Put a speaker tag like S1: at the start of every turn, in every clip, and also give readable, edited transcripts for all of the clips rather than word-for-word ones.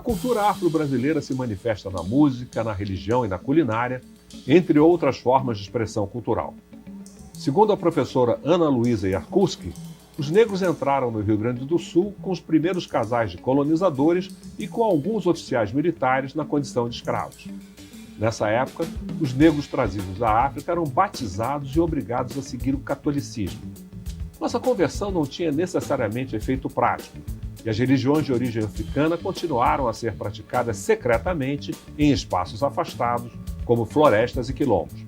S1: cultura afro-brasileira se manifesta na música, na religião e na culinária, entre outras formas de expressão cultural. Segundo a professora Ana Luísa Yarkuski, os negros entraram no Rio Grande do Sul com os primeiros casais de colonizadores e com alguns oficiais militares na condição de escravos. Nessa época, os negros trazidos da África eram batizados e obrigados a seguir o catolicismo. Nossa conversão não tinha necessariamente efeito prático, e as religiões de origem africana continuaram a ser praticadas secretamente em espaços afastados, como florestas e quilombos.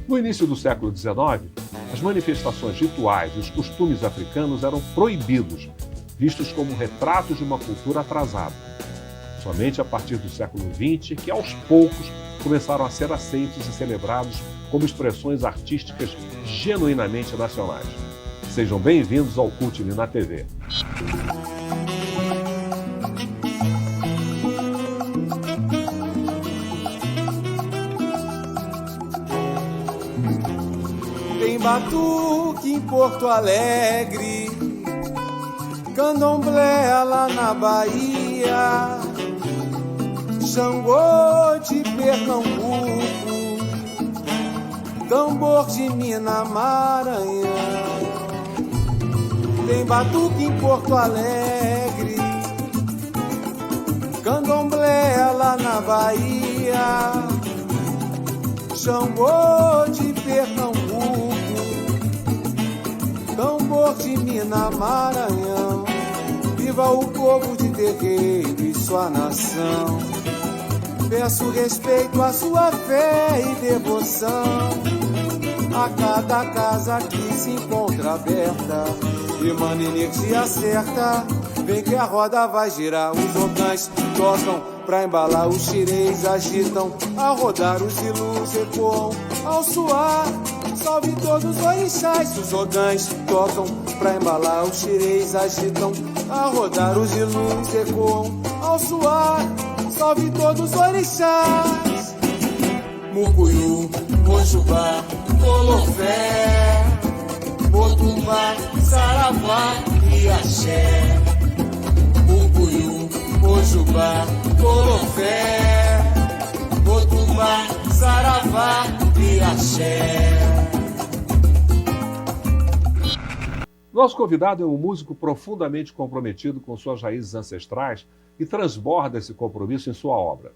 S1: No início do século XIX, as manifestações rituais e os costumes africanos eram proibidos, vistos como retratos de uma cultura atrasada. Somente a partir do século XX que, aos poucos, começaram a ser aceitos e celebrados como expressões artísticas genuinamente nacionais. Sejam bem-vindos ao Cult na TV.
S2: Tem batuque em Porto Alegre, candomblé lá na Bahia, Xangô de Pernambuco, tambor de Minas Maranhão. Tem batuque em Porto Alegre, candomblé lá na Bahia, Xangô de Pernambuco, tambor de Minas Maranhão. Viva o povo de terreiro e sua nação. Peço respeito à sua fé e devoção. A cada casa que se encontra aberta, emana energia certa. Vem que a roda vai girar. Os orgãs tocam pra embalar, os xirês agitam. A rodar os ilus ecoam ao suar. Salve todos os orixás. Os orgãs tocam pra embalar, os xirês agitam. A rodar os ilus ecoam ao suar. Salve todos os orixás. Mucuyu, Mojubá, Olofé, Motumbá, Saravá e Axé. Mucuyu, Mojubá, Olofé, Motumbá, Saravá e Axé.
S1: Nosso convidado é um músico profundamente comprometido com suas raízes ancestrais e transborda esse compromisso em sua obra.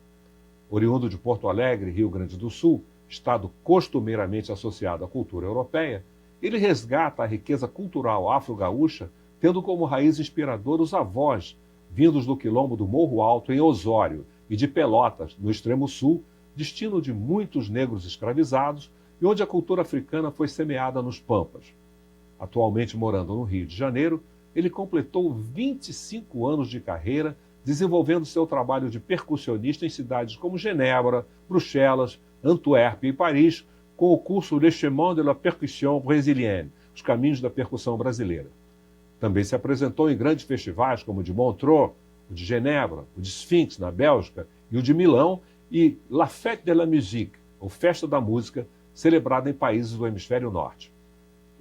S1: Oriundo de Porto Alegre, Rio Grande do Sul, estado costumeiramente associado à cultura europeia, ele resgata a riqueza cultural afro-gaúcha, tendo como raiz inspiradora os avós, vindos do quilombo do Morro Alto, em Osório, e de Pelotas, no extremo sul, destino de muitos negros escravizados e onde a cultura africana foi semeada nos Pampas. Atualmente morando no Rio de Janeiro, ele completou 25 anos de carreira, desenvolvendo seu trabalho de percussionista em cidades como Genebra, Bruxelas, Antuérpia e Paris, com o curso Le Chemin de la Percussion Brésilienne, os caminhos da percussão brasileira. Também se apresentou em grandes festivais como o de Montreux, o de Genebra, o de Sphinx, na Bélgica, e o de Milão, e La Fête de la Musique, ou Festa da Música, celebrada em países do Hemisfério Norte.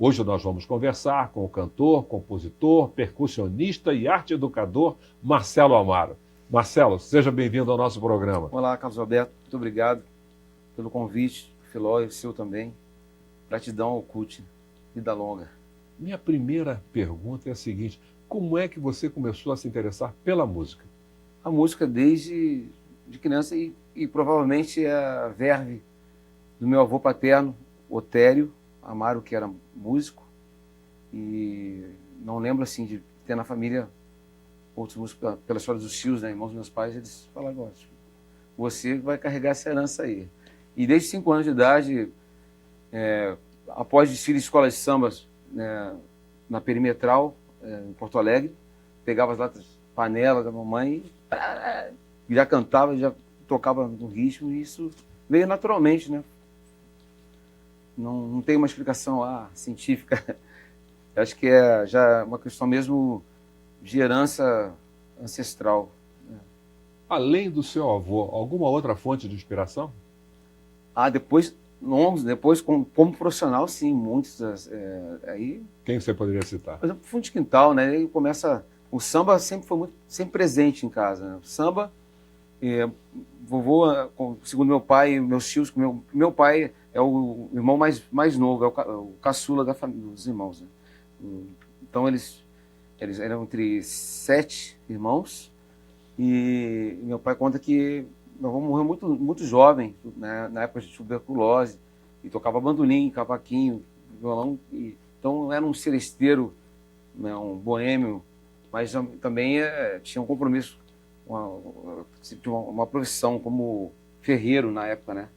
S1: Hoje nós vamos conversar com o cantor, compositor, percussionista e arte-educador Marcelo Amaro. Marcelo, seja bem-vindo ao nosso programa.
S3: Olá, Carlos Alberto. Muito obrigado pelo convite, Filó, e o seu também. Gratidão ao CUT. Vida longa.
S1: Minha primeira pergunta é a seguinte: como é que você começou a se interessar pela música?
S3: A música desde de criança e provavelmente é a verve do meu avô paterno, Otério Amaro, que era músico, e não lembro assim de ter na família outros músicos, pela história dos tios, né, irmãos dos meus pais, eles falavam: você vai carregar essa herança aí. E desde 5 anos de idade, após desfile de escolas de sambas, né, na Perimetral, em Porto Alegre, pegava as latas, panelas da mamãe e já cantava, já tocava no ritmo, e isso veio naturalmente, né? Não tem uma explicação científica. Acho que é já uma questão mesmo de herança ancestral.
S1: Além do seu avô, alguma outra fonte de inspiração?
S3: Depois como profissional, sim, muitos. Aí,
S1: quem você poderia citar?
S3: por exemplo, fundo de quintal, né? Ele começa o samba sempre foi sempre presente em casa, né? O samba, vovô, segundo meu pai e meus tios, meu pai é o irmão mais novo, é o caçula dos irmãos, né? Então eles eram entre 7 irmãos e meu pai conta que meu avô morreu muito jovem, né, na época de tuberculose, e tocava bandolim, cavaquinho, violão, então era um seresteiro, né, um boêmio, mas também tinha um compromisso, uma profissão como ferreiro na época, né,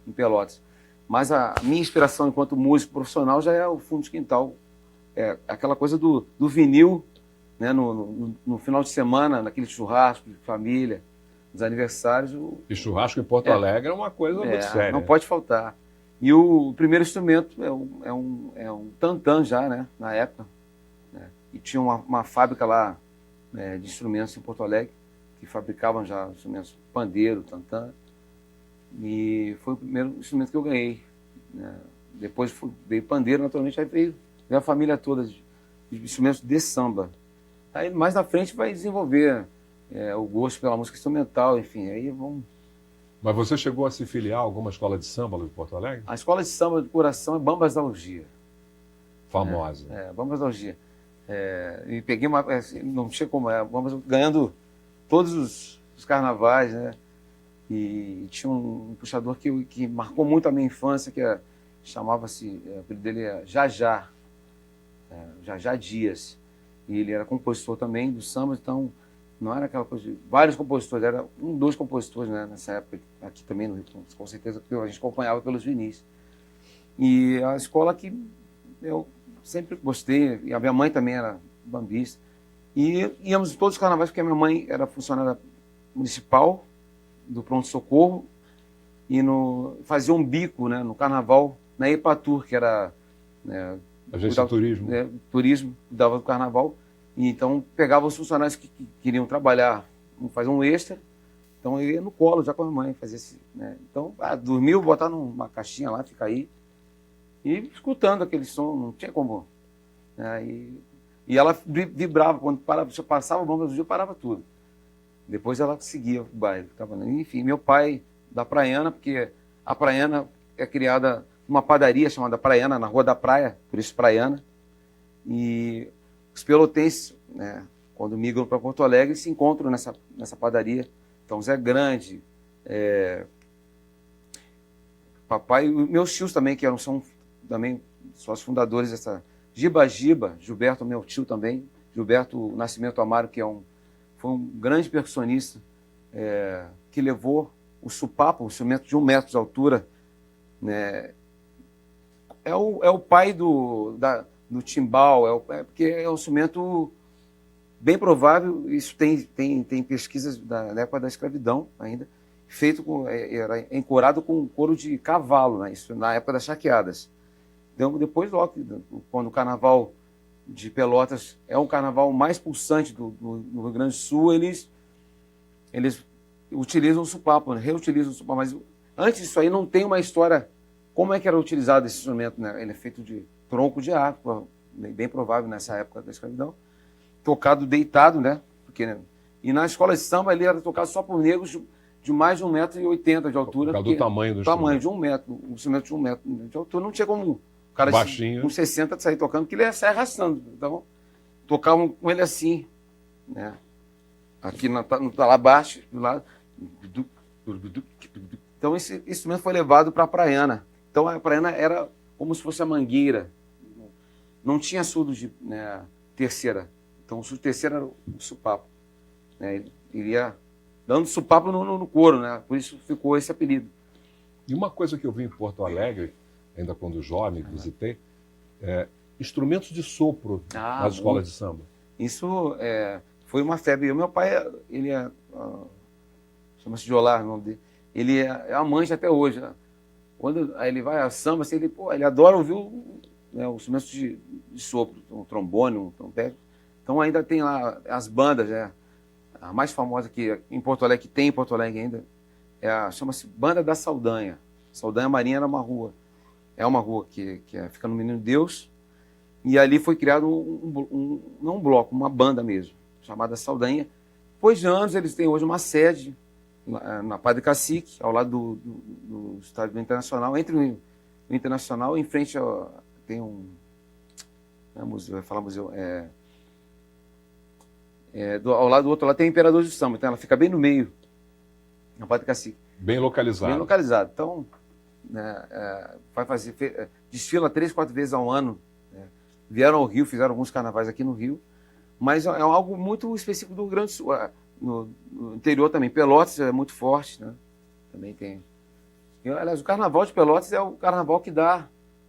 S3: em Pelotas. Mas a minha inspiração enquanto músico profissional já é o fundo de quintal, aquela coisa do vinil, né, no final de semana, naquele churrasco de família, nos aniversários.
S1: E churrasco em Porto Alegre é uma coisa muito séria.
S3: Não pode faltar. E o primeiro instrumento é um tantã já, né, na época. Né, e tinha uma fábrica lá, de instrumentos em Porto Alegre, que fabricavam já instrumentos pandeiro, tantã. E foi o primeiro instrumento que eu ganhei. Né. Depois veio pandeiro, naturalmente, aí veio a família toda de instrumentos de samba. Aí mais na frente vai desenvolver o gosto pela música instrumental, enfim, aí vamos...
S1: Mas você chegou a se filiar a alguma escola de samba lá em Porto Alegre?
S3: A escola de samba do coração é Bambas da Algia.
S1: Famosa.
S3: Bambas da Algia. E peguei não tinha como, ganhando todos os carnavais, né? E tinha um puxador que marcou muito a minha infância, que chamava-se, o apelido dele é Jajá Dias. E ele era compositor também do samba, então não era aquela coisa de vários compositores, era 2 compositores, né, nessa época, aqui também no Rio, com certeza, que a gente acompanhava pelos vinis. E a escola que eu sempre gostei, e a minha mãe também era bambista, e íamos todos os carnavais, porque a minha mãe era funcionária municipal do pronto-socorro, e fazia um bico, né, no carnaval, na Epatur, que era...
S1: Agência de turismo.
S3: Turismo, cuidava do carnaval. E então pegava os funcionários que queriam trabalhar, fazer um extra. Então eu ia no colo já com a minha mãe, fazia né? Então, dormiu, botar numa caixinha lá, fica aí. E escutando aquele som, não tinha como. Né? E ela vibrava, quando passava o Bambas do Dia, parava tudo. Depois ela seguia o baile. Enfim, meu pai da Praiana, porque a Praiana é criada uma padaria chamada Praiana, na Rua da Praia, por isso Praiana. E os pelotenses, né, quando migram para Porto Alegre, se encontram nessa padaria. Então, Zé Grande, papai, e meus tios também, que são também sócios fundadores dessa Giba, Gilberto, meu tio também, Gilberto Nascimento Amaro, que foi um grande percussionista, que levou o supapo, um instrumento de 1 metro de altura, né, é o pai do timbal, porque é um instrumento bem provável, isso tem pesquisas da época da escravidão ainda, feito era encorado com couro de cavalo, né, isso na época das charqueadas. Então, depois, logo, quando o carnaval de Pelotas é um carnaval mais pulsante do Rio Grande do Sul, eles utilizam o supapo, né, reutilizam o supapo, mas antes disso aí não tem uma história. Como é que era utilizado esse instrumento? Né? Ele é feito de tronco de árvore, bem provável nessa época da escravidão, tocado deitado, né? E na escola de samba ele era tocado só por negros de mais de 1,80 m de altura.
S1: Por causa do tamanho do
S3: tamanho de 1 metro, um instrumento de 1 metro de altura, não tinha como o cara
S1: baixinho,
S3: com 60 sair tocando, porque ele ia sair arrastando. Então, tocavam com ele assim, né? Aqui lá abaixo, do lado. Então esse instrumento foi levado para a Praiana. Então a Praiana era como se fosse a mangueira. Não tinha surdo de terceira. Então o surdo de terceira era o supapo. Né? Ele iria dando supapo no couro, né? Por isso ficou esse apelido.
S1: E uma coisa que eu vi em Porto Alegre, ainda quando jovem, visitei, instrumentos de sopro nas escolas de samba.
S3: Isso foi uma febre. O meu pai, ele chama-se Jolar, o nome dele. Ele é amante até hoje. Né? Quando ele vai a samba, assim, ele adora ouvir os instrumentos de sopro, um trombone, um trompete. Então ainda tem lá as bandas, né? A mais famosa que em Porto Alegre, que tem em Porto Alegre ainda, chama-se Banda da Saldanha. Saldanha Marinha era uma rua. É uma rua que fica no Menino Deus. E ali foi criado não um bloco, uma banda mesmo. chamada Saldanha. Depois de anos, eles têm hoje uma sede na Padre Cacique, ao lado do estádio do Internacional. Entre o Internacional, em frente tem um... Não é museu, vai falar museu. Ao lado do outro lado tem o Imperador do Samba, então ela fica bem no meio, na Padre Cacique.
S1: Bem localizado.
S3: Bem localizado. Então, vai desfila 3, 4 vezes ao ano. Né? Vieram ao Rio, fizeram alguns carnavais aqui no Rio, mas é algo muito específico do Rio Grande do Sul. No interior também, Pelotas é muito forte, né? Também tem. Aliás, o Carnaval de Pelotas é o carnaval que dá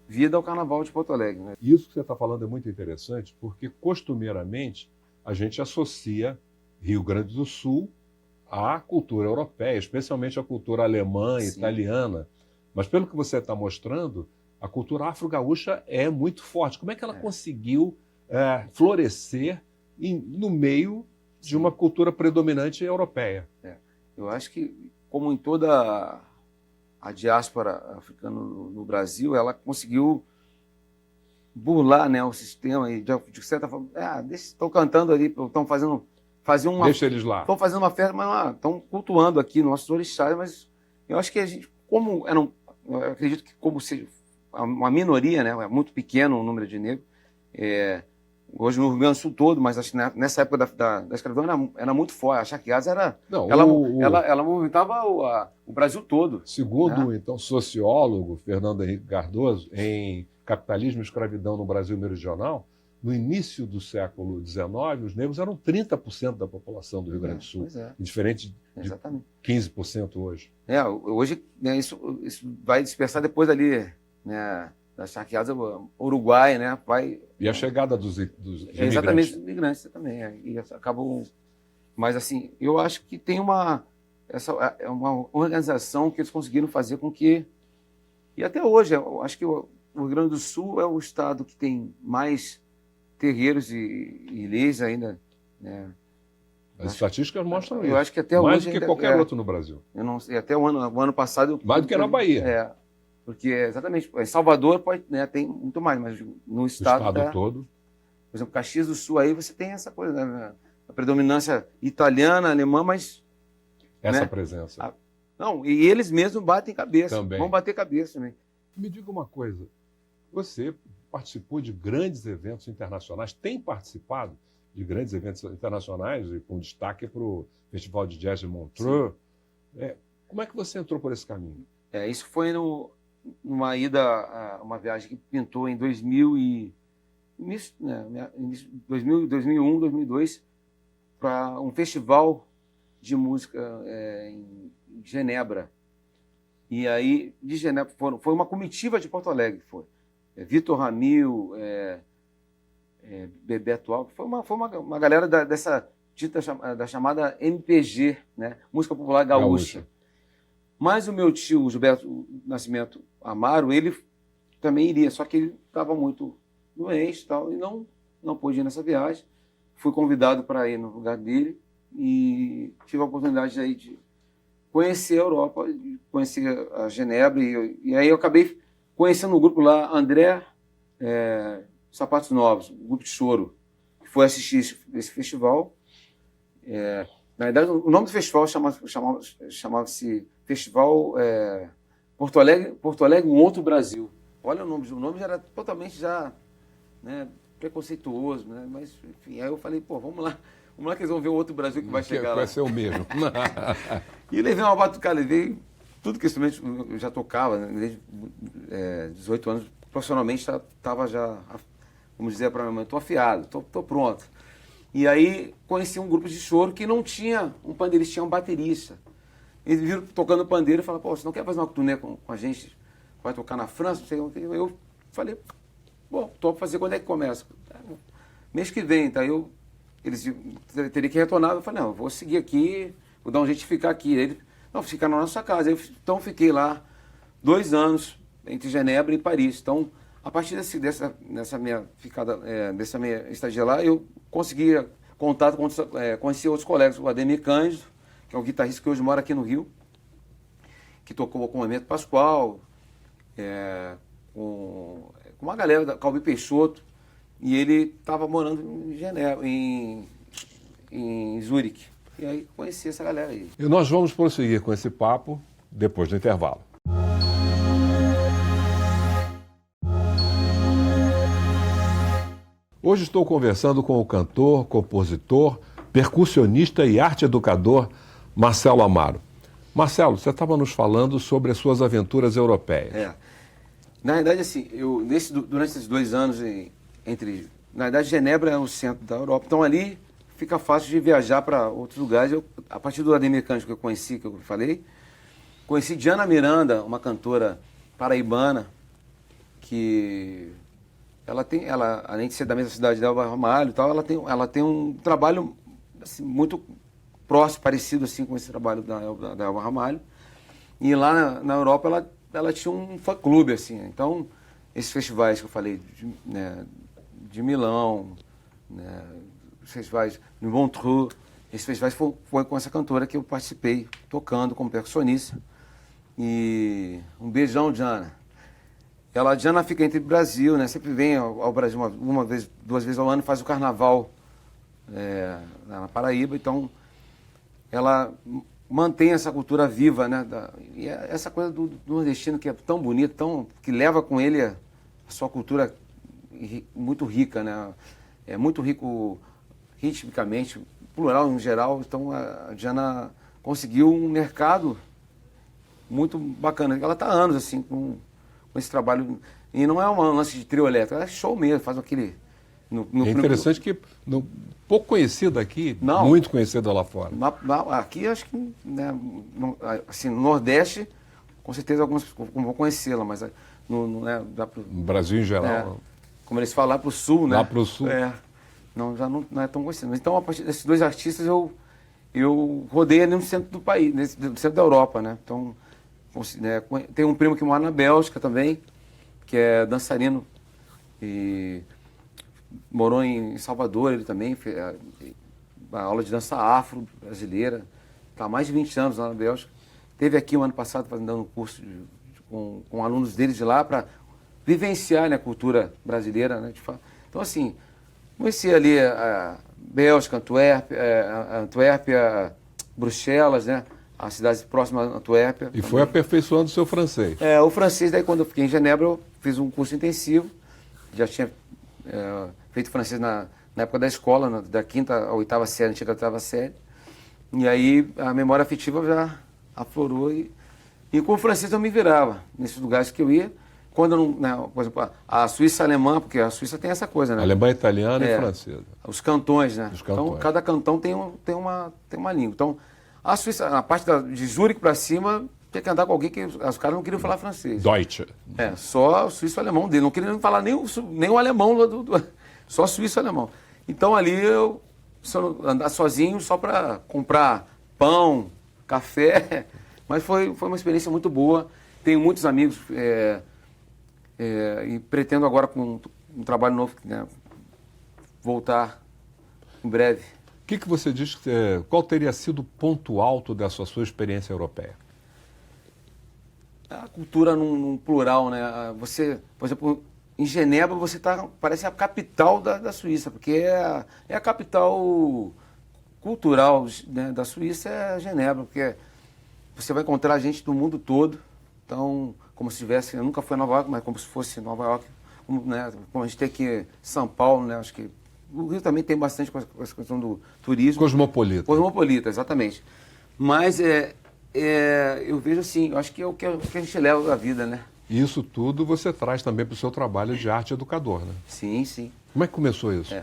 S3: vida ao Carnaval de Porto Alegre. Né?
S1: Isso que você está falando é muito interessante, porque costumeiramente a gente associa Rio Grande do Sul à cultura europeia, especialmente à cultura alemã,
S3: Sim.
S1: italiana. Mas pelo que você está mostrando, a cultura afro-gaúcha é muito forte. Como é que ela conseguiu florescer no meio de uma cultura predominante europeia?
S3: Eu acho que, como em toda a diáspora africana no Brasil, ela conseguiu burlar, né, o sistema e de certa forma, estão cantando ali, estão fazendo uma...
S1: Deixa eles lá.
S3: Estão fazendo uma festa, mas estão cultuando aqui nossos orixás, mas eu acho que a gente, eu acredito que como seja uma minoria, né, é muito pequeno o número de negros, hoje no Rio Grande do Sul todo, mas acho que nessa época da escravidão era muito forte. A charqueada era...
S1: Não,
S3: ela movimentava o Brasil todo.
S1: Segundo
S3: né?
S1: então, sociólogo Fernando Henrique Cardoso, em Capitalismo e Escravidão no Brasil Meridional, no início do século XIX, os negros eram 30% da população do Rio Grande do Sul, diferente de
S3: Exatamente.
S1: 15% hoje.
S3: Hoje, né, isso vai dispersar depois ali, né, das charqueadas, Uruguai, né,
S1: E a chegada dos imigrantes.
S3: Exatamente, dos imigrantes também. E acabam... Mas, assim, eu acho que tem uma organização que eles conseguiram fazer com que... E até hoje, eu acho que o Rio Grande do Sul é o estado que tem mais terreiros e leis ainda, né?
S1: As estatísticas mostram isso.
S3: Eu acho que até
S1: mais
S3: hoje
S1: do que qualquer outro no Brasil.
S3: Eu não sei, até o ano passado...
S1: Mais do que na Bahia.
S3: Porque, exatamente, em Salvador tem muito mais, mas no estado
S1: todo.
S3: Por exemplo, Caxias do Sul, aí você tem essa coisa, né? A predominância italiana, alemã, mas...
S1: Essa
S3: né?
S1: presença.
S3: Não, e eles mesmos batem cabeça.
S1: Também.
S3: Vão bater cabeça também.
S1: Me diga uma coisa, você participou de grandes eventos internacionais, tem participado de grandes eventos internacionais, e com destaque para o Festival de Jazz de Montreux. Como é que você entrou por esse caminho?
S3: Isso foi numa ida, uma viagem que pintou em 2001, 2002, para um festival de música em Genebra. E aí, de Genebra, foi uma comitiva de Porto Alegre, foi. Vitor Ramil, Bebeto Alves, foi uma galera da chamada MPG, né? Música Popular Gaúcha. Mas o meu tio, Gilberto Nascimento Amaro, ele também iria, só que ele estava muito doente e não pôde ir nessa viagem. Fui convidado para ir no lugar dele e tive a oportunidade aí de conhecer a Europa, de conhecer a Genebra, e aí eu acabei conhecendo um grupo lá, André Sapatos Novos, um grupo de choro, que foi assistir esse festival. Na verdade, o nome do festival chamava-se Festival Porto Alegre, um outro Brasil. Olha o nome já era totalmente né, preconceituoso, né? Mas enfim, aí eu falei, vamos lá que eles vão ver o outro Brasil que vai chegar lá.
S1: Vai ser o mesmo.
S3: E levei uma batucada, levei tudo que instrumento eu já tocava, né? Desde 18 anos, profissionalmente estava já, vamos dizer para minha mãe, estou afiado, estou pronto. E aí conheci um grupo de choro que não tinha um pandeirista, tinha um baterista. Eles viram tocando pandeiro e falaram, você não quer fazer uma turnê com a gente? Vai tocar na França? Não sei o que. Eu falei, topo fazer, quando é que começa? Mês que vem, tá? Eles teriam que retornar, eu falei, não, eu vou seguir aqui, vou dar um jeito de ficar aqui. Ele, não, ficar na nossa casa. Então fiquei lá 2 anos, entre Genebra e Paris. Então, a partir dessa minha estadia lá, eu consegui contato, conheci outros colegas, o Ademir Cândido, que é um guitarrista que hoje mora aqui no Rio, que tocou com o Hermeto Pascoal, com uma galera da Calbi Peixoto, e ele estava morando em Genebra, em em Zurique. E aí conheci essa galera aí.
S1: E nós vamos prosseguir com esse papo depois do intervalo. Hoje estou conversando com o cantor, compositor, percussionista e arte-educador Marcelo Amaro. Marcelo, você estava nos falando sobre as suas aventuras europeias.
S3: Na verdade, assim, durante esses 2 anos, na verdade, Genebra é o centro da Europa, então ali fica fácil de viajar para outros lugares. A partir do Ademir Cândido que eu conheci, que eu falei, conheci Diana Miranda, uma cantora paraibana, que ela, além de ser da mesma cidade de Elba Ramalho e tal, ela tem um trabalho assim, muito próximo, parecido assim, com esse trabalho da Elba Ramalho. E lá na Europa ela tinha um fã-clube, assim. Então, esses festivais que eu falei, de Milão, né, os festivais de Montreux, esses festivais foi com essa cantora que eu participei, tocando como percussionista. E um beijão, Diana. Diana fica entre o Brasil, né? Sempre vem ao Brasil uma vez, 2 vezes ao ano, faz o carnaval na Paraíba. Então, ela mantém essa cultura viva, né? E essa coisa do nordestino que é tão bonito, que leva com ele a sua cultura muito rica, né? É muito rico ritmicamente, plural em geral. Então, a Diana conseguiu um mercado muito bacana. Ela está há anos assim com esse trabalho. E não é um lance de trio elétrico, é show mesmo, faz aquele...
S1: É interessante que pouco conhecida aqui,
S3: não,
S1: muito conhecida lá fora.
S3: Aqui acho que, né, assim, no Nordeste, com certeza alguns vão conhecê-la, mas no
S1: Brasil em geral.
S3: Como eles falam, lá para o Sul, né?
S1: Lá para o Sul.
S3: Já não é tão conhecido. Então, a partir desses 2 artistas, eu rodei ali no centro do país, no centro da Europa, né? Então, tem um primo que mora na Bélgica também, que é dançarino e morou em Salvador, ele também fez a aula de dança afro brasileira, está há mais de 20 anos lá na Bélgica. Esteve aqui o ano passado dando um curso com alunos deles de lá para vivenciar, né, a cultura brasileira, né, de fato. Então, assim, conheci ali a Bélgica, Antuérpia, Bruxelas, né, as cidades próximas a Antuérpia.
S1: E também foi aperfeiçoando o seu francês.
S3: O francês, daí quando eu fiquei em Genebra, eu fiz um curso intensivo, já tinha feito francês na época da escola, da 5ª à 8ª série, antiga 8ª série. E aí a memória afetiva já aflorou e com o francês eu me virava nesses lugares que eu ia. Quando eu não, né, por exemplo, a Suíça alemã, porque a Suíça tem essa coisa, né?
S1: Alemã, italiana e francesa.
S3: Os cantões, né?
S1: Os cantões.
S3: Então cada cantão tem uma língua. Então a Suíça, na parte de Zurique para cima, tinha que andar com alguém que os caras não queriam falar francês.
S1: Deutsche.
S3: Só o suíço-alemão dele. Não queriam falar nem o alemão, só suíço-alemão. Então ali eu andar sozinho só para comprar pão, café. Mas foi uma experiência muito boa. Tenho muitos amigos e pretendo agora com um trabalho novo, né, voltar em breve.
S1: O que você diz, qual teria sido o ponto alto dessa sua experiência europeia?
S3: A cultura num plural, né? Você, por exemplo, em Genebra parece a capital da Suíça, porque é a capital cultural, né, da Suíça, é Genebra, porque você vai encontrar gente do mundo todo. Então, como se tivesse, eu nunca fui a Nova York, mas como se fosse Nova York, né, como a gente tem aqui em São Paulo, né? Acho que o Rio também tem bastante com essa questão do turismo.
S1: Cosmopolita.
S3: Cosmopolita, exatamente. Mas eu vejo assim, eu acho que é o que a gente leva da vida, né?
S1: Isso tudo você traz também para o seu trabalho de arte educador, né?
S3: Sim, sim.
S1: Como é que começou isso?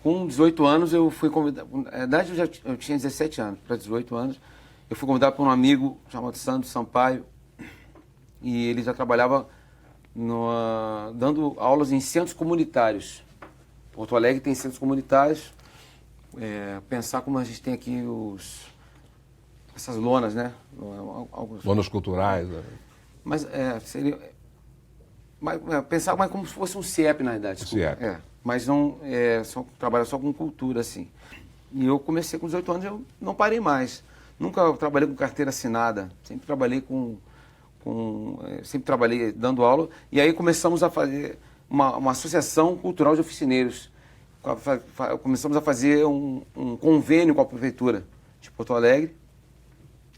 S3: Com 18 anos eu fui convidado, na verdade eu tinha 17 anos, para 18 anos, eu fui convidado por um amigo chamado Sandro Sampaio, e ele já trabalhava dando aulas em centros comunitários. Porto Alegre tem centros comunitários, pensar como a gente tem aqui essas lonas, né?
S1: Lonas culturais.
S3: Mas seria... pensar mais como se fosse um CIEP, na verdade.
S1: CIEP.
S3: Mas não trabalhar só com cultura, assim. E eu comecei com 18 anos, eu não parei mais. Nunca trabalhei com carteira assinada, sempre trabalhei sempre trabalhei dando aula. E aí começamos a fazer uma associação cultural de oficineiros, começamos a fazer um convênio com a prefeitura de Porto Alegre.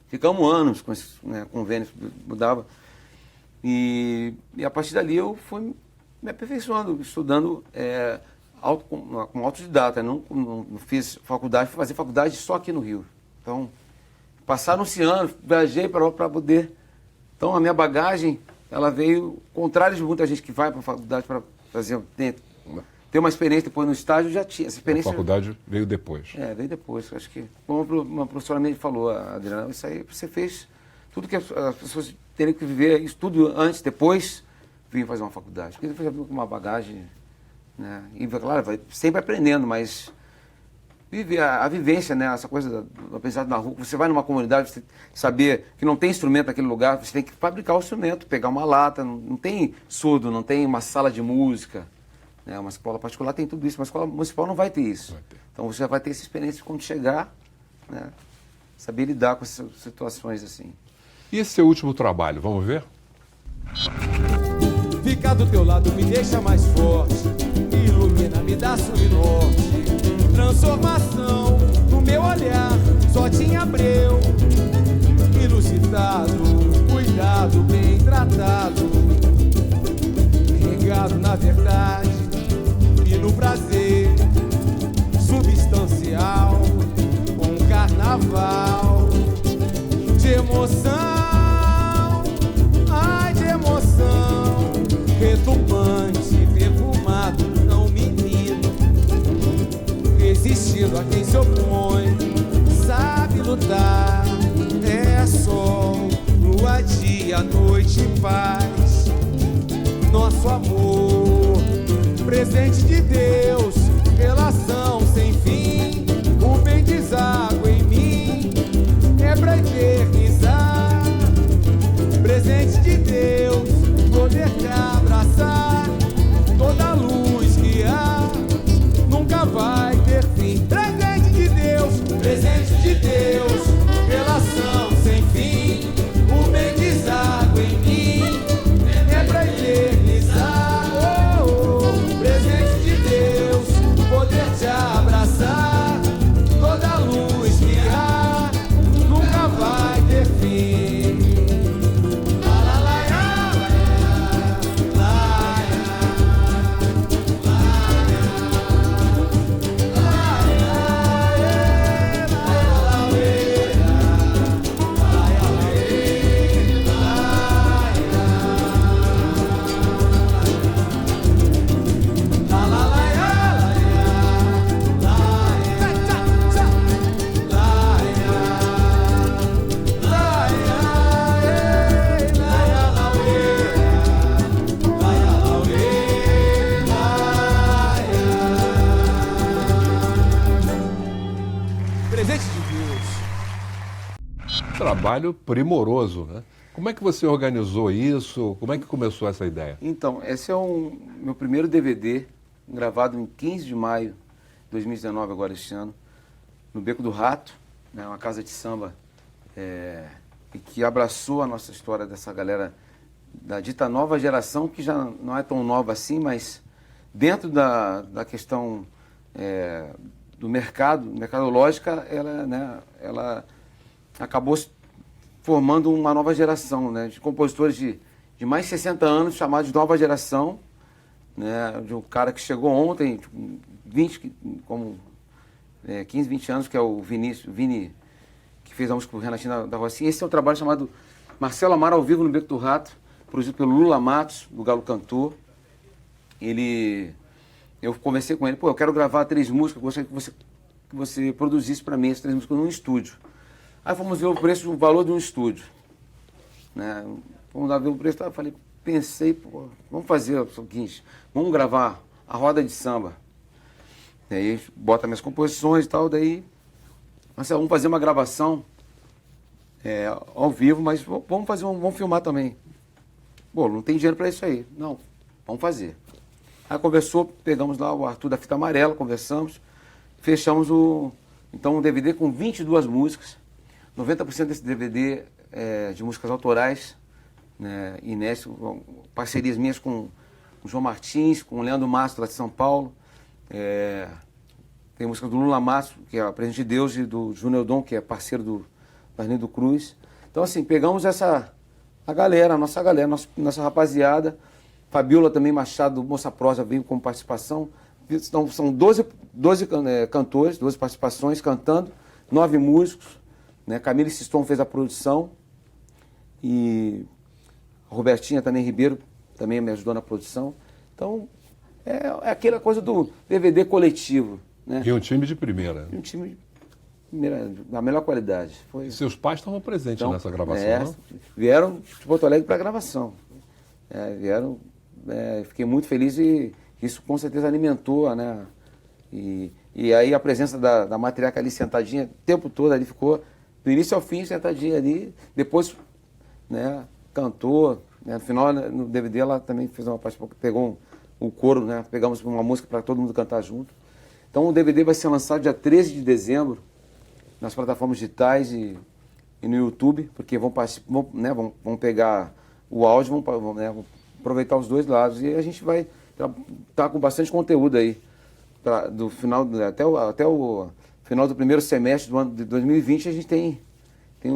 S3: Ficamos anos com esse, né, convênio, mudava. E a partir dali eu fui me aperfeiçoando, estudando como autodidata. Não fiz faculdade, fui fazer faculdade só aqui no Rio. Então, passaram-se anos, viajei para poder... Então, a minha bagagem, ela veio, contrário de muita gente que vai para a faculdade para fazer... Ter uma experiência depois no estágio, já tinha. Essa experiência...
S1: A faculdade veio depois.
S3: Veio depois. Acho que, como uma professora me falou, Adriana, isso aí você fez tudo que as pessoas teriam que viver, isso tudo antes, depois, vir fazer uma faculdade. Porque você já viu com uma bagagem, né? E, claro, vai sempre aprendendo, mas viver a vivência, né? Essa coisa do aprendizado na rua. Você vai numa comunidade, você saber que não tem instrumento naquele lugar, você tem que fabricar o instrumento, pegar uma lata, não tem surdo, não tem uma sala de música. Uma escola particular tem tudo isso, mas a escola municipal não vai ter isso. Então você já vai ter essa experiência quando chegar, né, saber lidar com essas situações assim.
S1: E esse seu último trabalho, vamos ver?
S2: Ficar do teu lado me deixa mais forte, me ilumina, me dá subnorte. Transformação no meu olhar, só tinha Abreu. Inusitado, cuidado, bem tratado, regado na verdade e no prazer substancial, um carnaval de emoção, ai de emoção, retumbante, perfumado, não menino, resistindo a quem se opõe, sabe lutar, é sol, lua, dia, noite e paz, nosso amor, presente de Deus, relação sem fim, o bem deságua em mim, é pra eternizar, presente de Deus, poder te abraçar, toda luz que há, nunca vai ter fim, presente de Deus, relação sem fim, o bem deságua em mim, é pra eternizar, presente de Deus, poder te abraçar, toda luz que há, nunca vai ter fim. Presente de Deus.
S1: Trabalho primoroso, né? Como é que você organizou isso? Como é que começou essa ideia?
S3: Então, esse é o meu primeiro DVD, gravado em 15 de maio de 2019, agora este ano, no Beco do Rato, né, uma casa de samba, e que abraçou a nossa história dessa galera da dita nova geração, que já não é tão nova assim, mas dentro da questão do mercadológica, ela acabou formando uma nova geração, né, de compositores de mais de 60 anos, chamados de nova geração, né, de um cara que chegou ontem, 15, 20 anos, que é o Vini, que fez a música com o Renatinho da Rocinha. Esse é um trabalho chamado Marcelo Amaro ao vivo no Beco do Rato, produzido pelo Lula Matos, do Galo Cantor. Eu conversei com ele, eu quero gravar 3 músicas, eu gostaria que você produzisse para mim essas 3 músicas num estúdio. Aí fomos ver o valor de um estúdio, né? Fomos lá ver o preço, pensei, vamos fazer o seguinte, vamos gravar a roda de samba. E aí bota minhas composições e tal, daí, vamos fazer uma gravação ao vivo, mas vamos filmar também. Pô, não tem dinheiro para isso aí. Não, vamos fazer. Aí conversou, pegamos lá o Arthur da Fita Amarela, conversamos, fechamos um DVD com 22 músicas. 90% desse DVD é de músicas autorais, né, inéditas, parcerias minhas com o João Martins, com o Leandro Mastro, lá de São Paulo, Tem música do Lula Márcio, que é a Presente de Deus, e do Júnior Dom, que é parceiro do Arlindo Cruz. Então, assim, pegamos a galera, a nossa galera, nossa rapaziada. Fabiola também Machado, Moça Prosa, veio com participação. Então, são 12 cantores, 12 participações cantando, 9 músicos. Né? Camille Siston fez a produção. E a Robertinha também Ribeiro também me ajudou na produção. Então, é aquela coisa do DVD coletivo. Né?
S1: E um time de primeira.
S3: Um time de primeira, da melhor qualidade.
S1: E seus pais estavam presentes nessa gravação, não?
S3: Vieram de Porto Alegre para a gravação. Vieram, fiquei muito feliz e isso com certeza alimentou, né? E aí a presença da matriarca ali sentadinha, o tempo todo ali ficou, do início ao fim, sentadinha ali. Depois, né, cantou. Né? No final, no DVD, ela também fez uma participação, pegou o coro, né? Pegamos uma música para todo mundo cantar junto. Então o DVD vai ser lançado dia 13 de dezembro nas plataformas digitais e no YouTube, porque vão pegar o áudio, vão aproveitar os dois lados. E a gente vai estar com bastante conteúdo aí. Do final, até o final do primeiro semestre do ano de 2020, a gente tem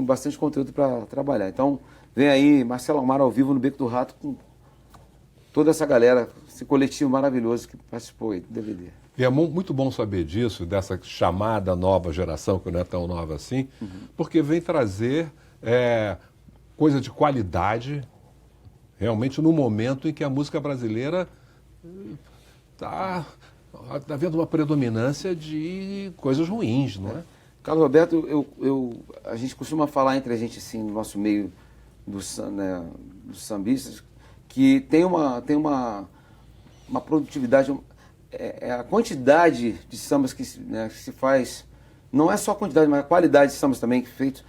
S3: bastante conteúdo para trabalhar. Então, vem aí Marcelo Amaro ao vivo no Beco do Rato com toda essa galera, esse coletivo maravilhoso que participou aí do DVD.
S1: E é muito bom saber disso, dessa chamada nova geração, que não é tão nova assim, porque vem trazer coisa de qualidade, realmente no momento em que a música brasileira está havendo uma predominância de coisas ruins, não é?
S3: Carlos Roberto, a gente costuma falar entre a gente, assim, no nosso meio dos sambistas, que tem uma produtividade... a quantidade de sambas que se faz, não é só a quantidade, mas a qualidade de sambas também que é feito.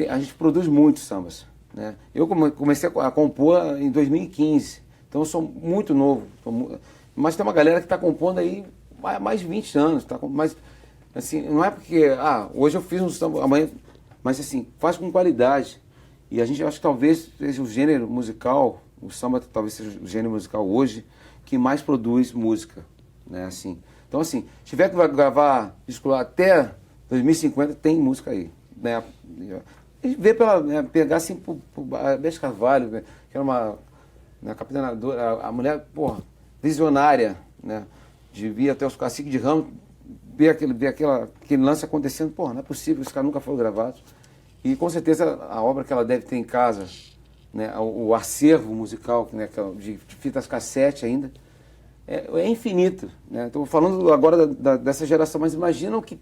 S3: A gente produz muitos sambas. Né? Eu comecei a compor em 2015, então eu sou muito novo. Mas tem uma galera que está compondo aí há mais de 20 anos. Mas, assim, não é porque, hoje eu fiz um samba, amanhã, mas assim, faz com qualidade. E a gente acha que talvez seja o gênero musical, o samba talvez seja o gênero musical hoje, que mais produz música. Né, assim. Então, assim, se tiver que gravar disco até 2050, tem música aí. Né? A gente vê pegar assim por Beth Carvalho, que era uma capitânadora, a mulher, visionária, né? De vir até os Caciques de Ramos, ver aquele lance acontecendo, não é possível, os caras nunca foram gravados. E com certeza a obra que ela deve ter em casa, né? O acervo musical, né? de fitas cassete ainda, é infinito. Né? Estou falando agora dessa geração, mas imagina o que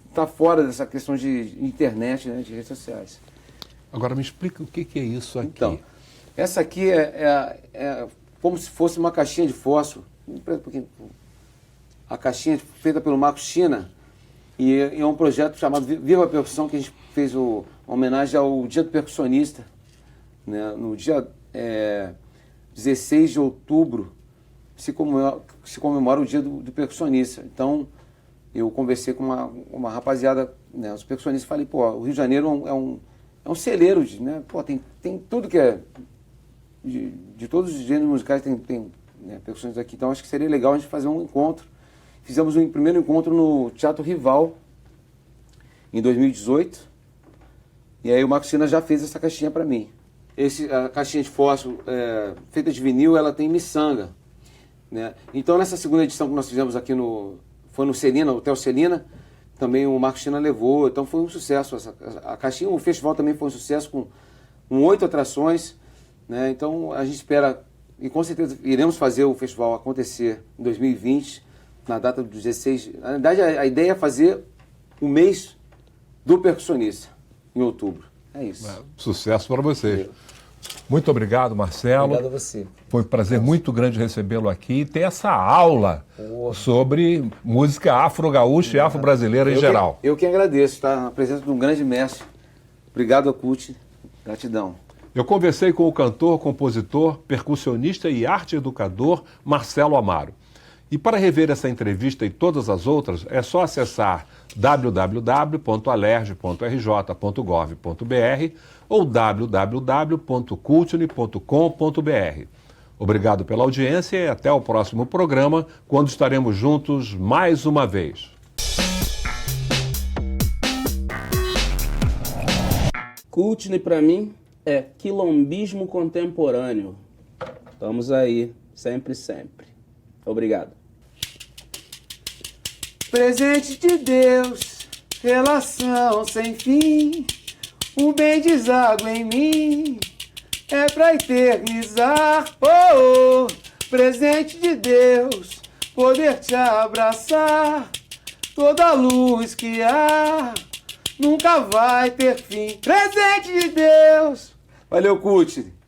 S3: está fora dessa questão de internet, né? De redes sociais.
S1: Agora me explica o que é isso aqui.
S3: Então, essa aqui é como se fosse uma caixinha de fósforo. A caixinha feita pelo Marcos China, e é um projeto chamado Viva a Percussão, que a gente fez uma homenagem ao Dia do Percussionista, né? No dia 16 de outubro, se comemora o Dia do Percussionista. Então, eu conversei com uma rapaziada, né, os percussionistas, falei, o Rio de Janeiro é um celeiro, né? Tem tudo que é, de todos os gêneros musicais tem né, percussionistas aqui. Então, acho que seria legal a gente fazer um encontro. Fizemos um primeiro encontro no Teatro Rival, em 2018, e aí o Marcos China já fez essa caixinha para mim. A caixinha de fósforo, feita de vinil, ela tem miçanga. Né? Então, nessa segunda edição que nós fizemos aqui foi no Celina, Hotel Celina, também o Marcos China levou, então foi um sucesso. A caixinha, o festival também foi um sucesso com 8 atrações, né? Então a gente espera, e com certeza iremos fazer o festival acontecer em 2020, na data do 16. Na verdade, a ideia é fazer o mês do percussionista, em outubro. É isso.
S1: Sucesso para vocês. Muito obrigado, Marcelo.
S3: Obrigado a você.
S1: Foi um prazer muito grande recebê-lo aqui e ter essa aula sobre música afro-gaúcha e afro-brasileira em geral.
S3: Eu que agradeço, estar na presença de um grande mestre. Obrigado, Acuti. Gratidão.
S1: Eu conversei com o cantor, compositor, percussionista e arte-educador Marcelo Amaro. E para rever essa entrevista e todas as outras, é só acessar www.alerj.rj.gov.br ou www.cultune.com.br. Obrigado pela audiência e até o próximo programa, quando estaremos juntos mais uma vez.
S4: Courtney, para mim, é quilombismo contemporâneo. Estamos aí, sempre, sempre. Obrigado.
S2: Presente de Deus, relação sem fim, o bem deságua em mim, é pra eternizar. Oh, oh, presente de Deus, poder te abraçar, toda a luz que há nunca vai ter fim. Presente de Deus. Valeu, Courtney.